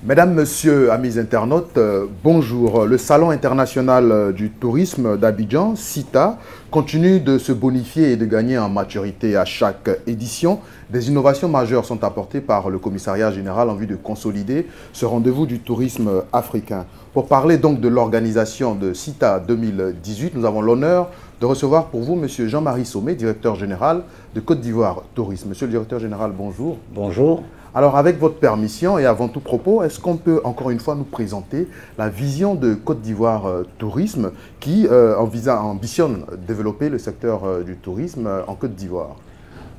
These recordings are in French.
Mesdames, Messieurs, amis internautes, bonjour. Le Salon international du tourisme d'Abidjan, CITA, continue de se bonifier et de gagner en maturité à chaque édition. Des innovations majeures sont apportées par le Commissariat général en vue de consolider ce rendez-vous du tourisme africain. Pour parler donc de l'organisation de CITA 2018, nous avons l'honneur de recevoir pour vous M. Jean-Marie Sommet, directeur général de Côte d'Ivoire Tourisme. Monsieur le directeur général, bonjour. Bonjour. Alors, avec votre permission et avant tout propos, est-ce qu'on peut encore une fois nous présenter la vision de Côte d'Ivoire Tourisme qui ambitionne développer le secteur du tourisme en Côte d'Ivoire?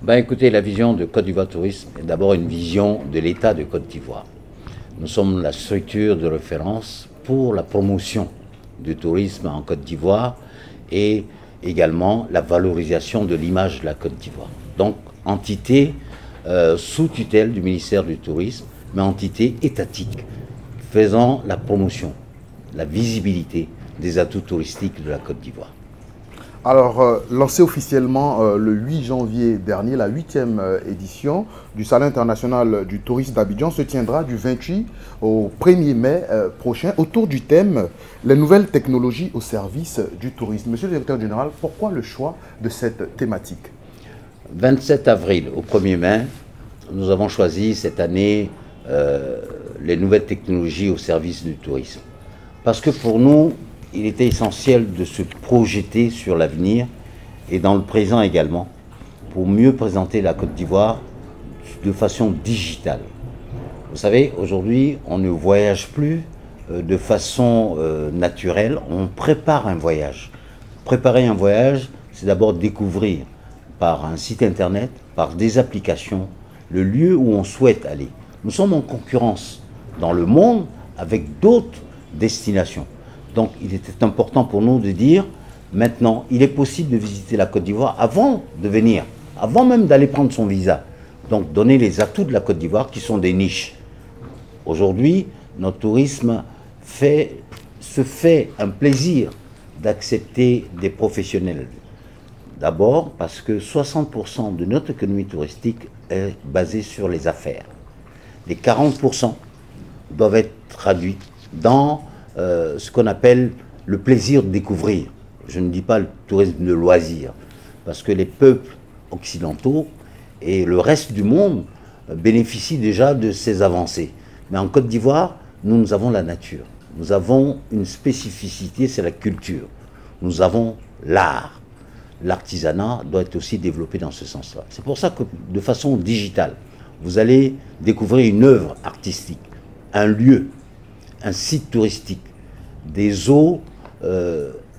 Écoutez, la vision de Côte d'Ivoire Tourisme est d'abord une vision de l'État de Côte d'Ivoire. Nous sommes la structure de référence pour la promotion du tourisme en Côte d'Ivoire et également la valorisation de l'image de la Côte d'Ivoire. Donc, entité sous tutelle du ministère du Tourisme, mais entité étatique, faisant la promotion, la visibilité des atouts touristiques de la Côte d'Ivoire. Alors, lancé officiellement le 8 janvier dernier, la 8e édition du Salon international du tourisme d'Abidjan se tiendra du 28 au 1er mai prochain autour du thème « Les nouvelles technologies au service du tourisme ». Monsieur le directeur général, pourquoi le choix de cette thématique ? 27 avril au 1er mai, nous avons choisi cette année les nouvelles technologies au service du tourisme. Parce que pour nous, il était essentiel de se projeter sur l'avenir et dans le présent également, pour mieux présenter la Côte d'Ivoire de façon digitale. Vous savez, aujourd'hui, on ne voyage plus de façon naturelle, on prépare un voyage. Préparer un voyage, c'est d'abord découvrir par un site internet, par des applications, le lieu où on souhaite aller. Nous sommes en concurrence dans le monde avec d'autres destinations. Donc il était important pour nous de dire, maintenant, il est possible de visiter la Côte d'Ivoire avant de venir, avant même d'aller prendre son visa. Donc donner les atouts de la Côte d'Ivoire qui sont des niches. Aujourd'hui, notre tourisme se fait un plaisir d'accepter des professionnels. D'abord parce que 60% de notre économie touristique est basée sur les affaires. Les 40% doivent être traduits dans ce qu'on appelle le plaisir de découvrir. Je ne dis pas le tourisme de loisir, parce que les peuples occidentaux et le reste du monde bénéficient déjà de ces avancées. Mais en Côte d'Ivoire, nous avons la nature. Nous avons une spécificité, c'est la culture. Nous avons l'art. L'artisanat doit être aussi développé dans ce sens-là. C'est pour ça que de façon digitale, vous allez découvrir une œuvre artistique, un lieu, un site touristique, des eaux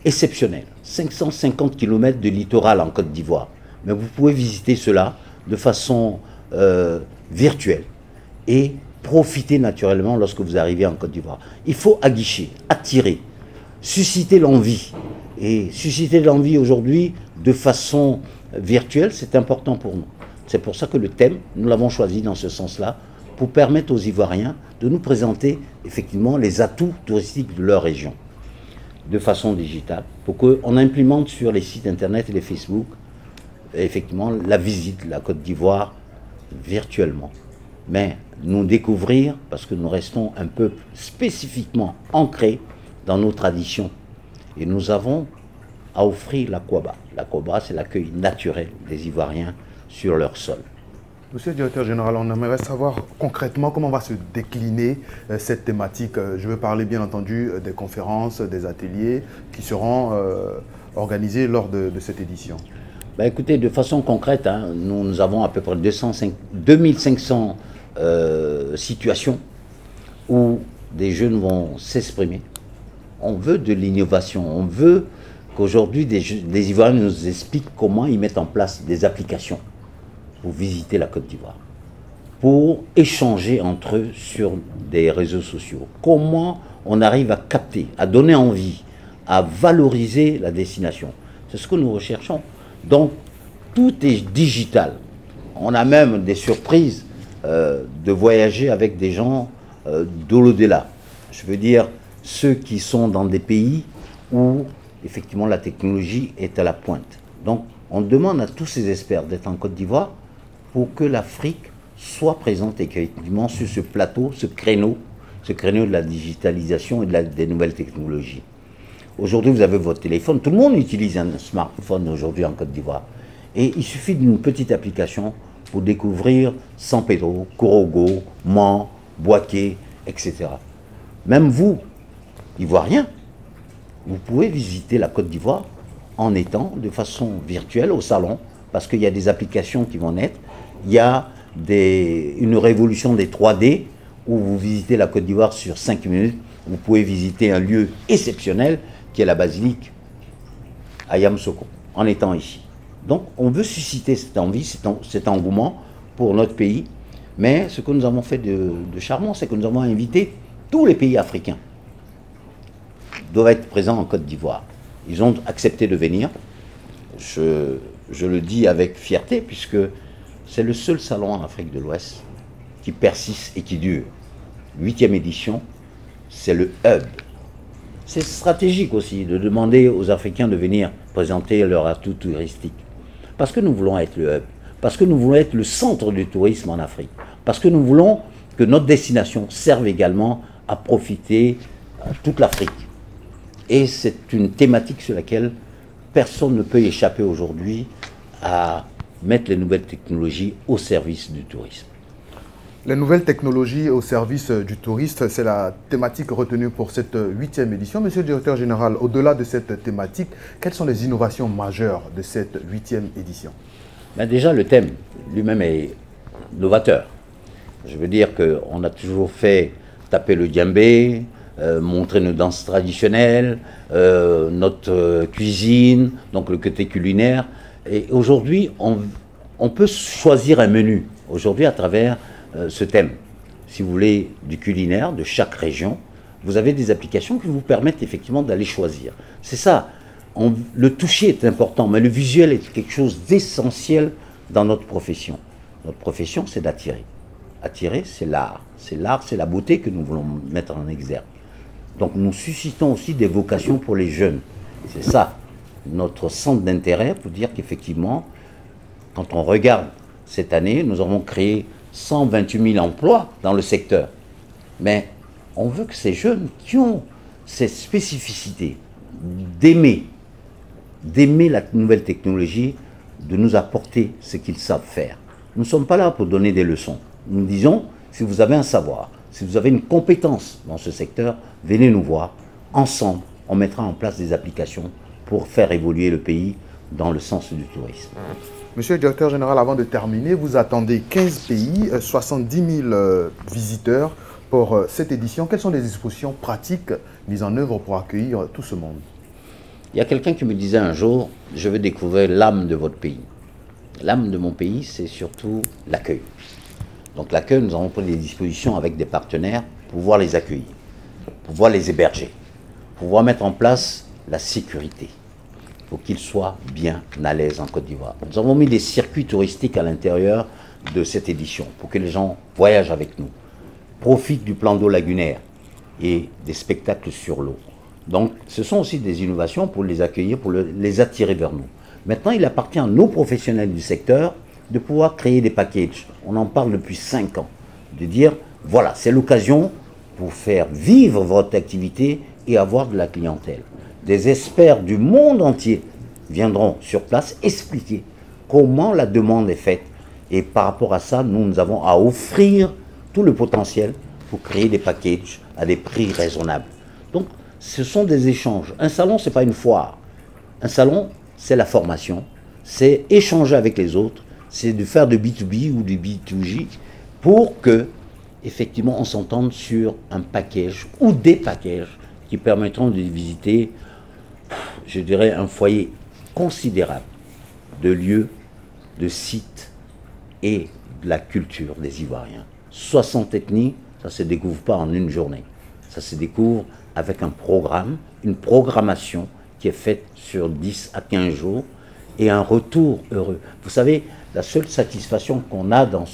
exceptionnelles, 550 km de littoral en Côte d'Ivoire. Mais vous pouvez visiter cela de façon virtuelle et profiter naturellement lorsque vous arrivez en Côte d'Ivoire. Il faut aguicher, attirer, susciter l'envie. Et susciter l'envie aujourd'hui de façon virtuelle, c'est important pour nous. C'est pour ça que le thème, nous l'avons choisi dans ce sens-là, pour permettre aux Ivoiriens de nous présenter effectivement les atouts touristiques de leur région, de façon digitale, pour qu'on implémente sur les sites internet et les Facebook, effectivement, la visite de la Côte d'Ivoire virtuellement. Mais nous découvrir, parce que nous restons un peuple spécifiquement ancré dans nos traditions. Et nous avons à offrir la Kwaba. La Kwaba, c'est l'accueil naturel des Ivoiriens sur leur sol. Monsieur le directeur général, on aimerait savoir concrètement comment va se décliner cette thématique. Je veux parler bien entendu des conférences, des ateliers qui seront organisés lors de cette édition. Écoutez, de façon concrète, nous avons à peu près 2500 situations où des jeunes vont s'exprimer. On veut de l'innovation, on veut qu'aujourd'hui des Ivoiriens nous expliquent comment ils mettent en place des applications pour visiter la Côte d'Ivoire, pour échanger entre eux sur des réseaux sociaux. Comment on arrive à capter, à donner envie, à valoriser la destination. C'est ce que nous recherchons. Donc, tout est digital. On a même des surprises de voyager avec des gens de l'au-delà. Je veux dire, ceux qui sont dans des pays où, effectivement, la technologie est à la pointe. Donc, on demande à tous ces experts d'être en Côte d'Ivoire pour que l'Afrique soit présente effectivement sur ce plateau, ce créneau ce créneau de la digitalisation et des nouvelles technologies. Aujourd'hui, vous avez votre téléphone. Tout le monde utilise un smartphone aujourd'hui en Côte d'Ivoire. Et il suffit d'une petite application pour découvrir San Pedro, Korogo, Man, Bouaké, etc. Même vous, Ivoiriens, vous pouvez visiter la Côte d'Ivoire en étant de façon virtuelle au salon, parce qu'il y a des applications qui vont naître. Il y a une révolution des 3D, où vous visitez la Côte d'Ivoire sur 5 minutes. Vous pouvez visiter un lieu exceptionnel, qui est la basilique à Yamoussoukro, en étant ici. Donc, on veut susciter cette envie, cet engouement pour notre pays. Mais ce que nous avons fait de charmant, c'est que nous avons invité tous les pays africains. Ils doivent être présents en Côte d'Ivoire. Ils ont accepté de venir. Je le dis avec fierté, puisque c'est le seul salon en Afrique de l'Ouest qui persiste et qui dure. 8e édition, c'est le hub. C'est stratégique aussi de demander aux Africains de venir présenter leur atout touristique. Parce que nous voulons être le hub. Parce que nous voulons être le centre du tourisme en Afrique. Parce que nous voulons que notre destination serve également à profiter à toute l'Afrique. Et c'est une thématique sur laquelle personne ne peut échapper aujourd'hui, à mettre les nouvelles technologies au service du tourisme. Les nouvelles technologies au service du touriste, c'est la thématique retenue pour cette 8e édition. Monsieur le directeur général, au-delà de cette thématique, quelles sont les innovations majeures de cette 8e édition? Ben déjà, le thème lui-même est novateur. Je veux dire qu'on a toujours fait taper le djembé, montrer nos danses traditionnelles, notre cuisine, donc le côté culinaire. Et aujourd'hui, on peut choisir un menu, aujourd'hui à travers ce thème. Si vous voulez du culinaire de chaque région, vous avez des applications qui vous permettent effectivement d'aller choisir. C'est ça. Le toucher est important, mais le visuel est quelque chose d'essentiel dans notre profession. Notre profession, c'est d'attirer. Attirer, c'est l'art. C'est l'art, c'est la beauté que nous voulons mettre en exergue. Donc nous suscitons aussi des vocations pour les jeunes. C'est ça, notre centre d'intérêt, pour dire qu'effectivement, quand on regarde cette année, nous avons créé 128 000 emplois dans le secteur. Mais on veut que ces jeunes qui ont cette spécificité d'aimer la nouvelle technologie, de nous apporter ce qu'ils savent faire. Nous ne sommes pas là pour donner des leçons. Nous disons, si vous avez un savoir, si vous avez une compétence dans ce secteur, venez nous voir. Ensemble, on mettra en place des applications pour faire évoluer le pays dans le sens du tourisme. Monsieur le directeur général, avant de terminer, vous attendez 15 pays, 70 000 visiteurs pour cette édition. Quelles sont les dispositions pratiques mises en œuvre pour accueillir tout ce monde? Il y a quelqu'un qui me disait un jour, je veux découvrir l'âme de votre pays. L'âme de mon pays, c'est surtout l'accueil. Donc l'accueil, nous avons pris des dispositions avec des partenaires pour pouvoir les accueillir, pour pouvoir les héberger, pour pouvoir mettre en place la sécurité, pour qu'ils soient bien à l'aise en Côte d'Ivoire. Nous avons mis des circuits touristiques à l'intérieur de cette édition, pour que les gens voyagent avec nous, profitent du plan d'eau lagunaire et des spectacles sur l'eau. Donc ce sont aussi des innovations pour les accueillir, pour les attirer vers nous. Maintenant, il appartient à nos professionnels du secteur de pouvoir créer des packages. On en parle depuis 5 ans. De dire, voilà, c'est l'occasion pour faire vivre votre activité et avoir de la clientèle. Des experts du monde entier viendront sur place expliquer comment la demande est faite. Et par rapport à ça, nous avons à offrir tout le potentiel pour créer des packages à des prix raisonnables. Donc, ce sont des échanges. Un salon, ce n'est pas une foire. Un salon, c'est la formation, c'est échanger avec les autres, c'est de faire de B2B ou du B2J pour que, effectivement, on s'entende sur un package ou des packages qui permettront de visiter, je dirais, un foyer considérable de lieux, de sites et de la culture des Ivoiriens. 60 ethnies, ça ne se découvre pas en une journée. Ça se découvre avec un programme, une programmation qui est faite sur 10 à 15 jours et un retour heureux. Vous savez, la seule satisfaction qu'on a dans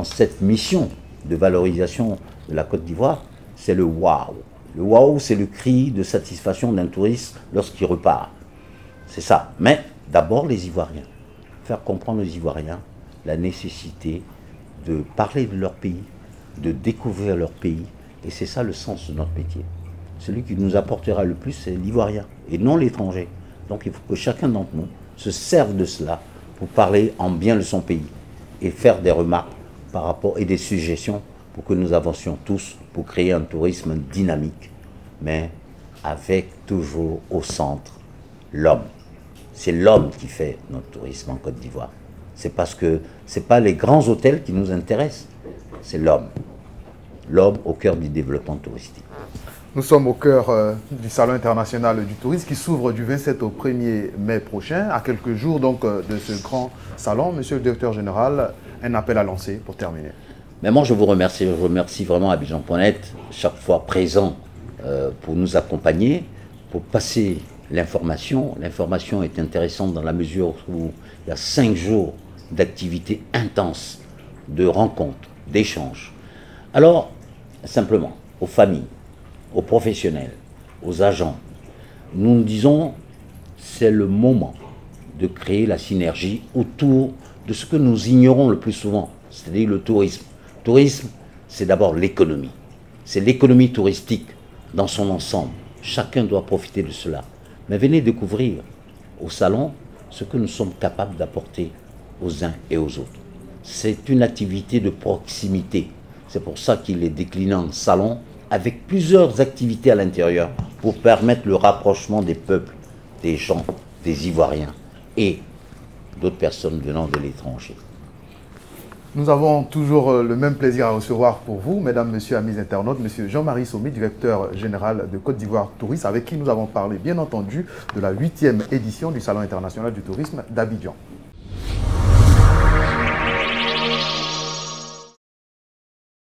cette mission de valorisation de la Côte d'Ivoire, c'est le waouh. Le waouh, c'est le cri de satisfaction d'un touriste lorsqu'il repart. C'est ça. Mais d'abord les Ivoiriens. Faire comprendre aux Ivoiriens la nécessité de parler de leur pays, de découvrir leur pays. Et c'est ça le sens de notre métier. Celui qui nous apportera le plus, c'est l'Ivoirien et non l'étranger. Donc il faut que chacun d'entre nous se serve de cela pour parler en bien de son pays et faire des remarques par rapport et des suggestions pour que nous avancions tous pour créer un tourisme dynamique, mais avec toujours au centre l'homme. C'est l'homme qui fait notre tourisme en Côte d'Ivoire. C'est parce que ce n'est pas les grands hôtels qui nous intéressent, c'est l'homme. L'homme au cœur du développement touristique. Nous sommes au cœur du Salon international du tourisme qui s'ouvre du 27 au 1er mai prochain, à quelques jours donc de ce grand salon. Monsieur le directeur général, un appel à lancer pour terminer. Mais moi je vous remercie vraiment Abidjan.net, chaque fois présent pour nous accompagner, pour passer l'information. L'information est intéressante dans la mesure où il y a 5 jours d'activités intenses, de rencontres, d'échanges. Alors, simplement, aux familles, aux professionnels, aux agents, nous nous disons c'est le moment de créer la synergie autour de ce que nous ignorons le plus souvent, c'est-à-dire le tourisme. Le tourisme, c'est d'abord l'économie. C'est l'économie touristique dans son ensemble. Chacun doit profiter de cela. Mais venez découvrir au salon ce que nous sommes capables d'apporter aux uns et aux autres. C'est une activité de proximité. C'est pour ça qu'il est décliné en salon avec plusieurs activités à l'intérieur pour permettre le rapprochement des peuples, des gens, des Ivoiriens et d'autres personnes venant de l'étranger. Nous avons toujours le même plaisir à recevoir pour vous, mesdames, messieurs, amis internautes, monsieur Jean-Marie Sommi, directeur général de Côte d'Ivoire Tourisme, avec qui nous avons parlé, bien entendu, de la 8e édition du Salon international du tourisme d'Abidjan.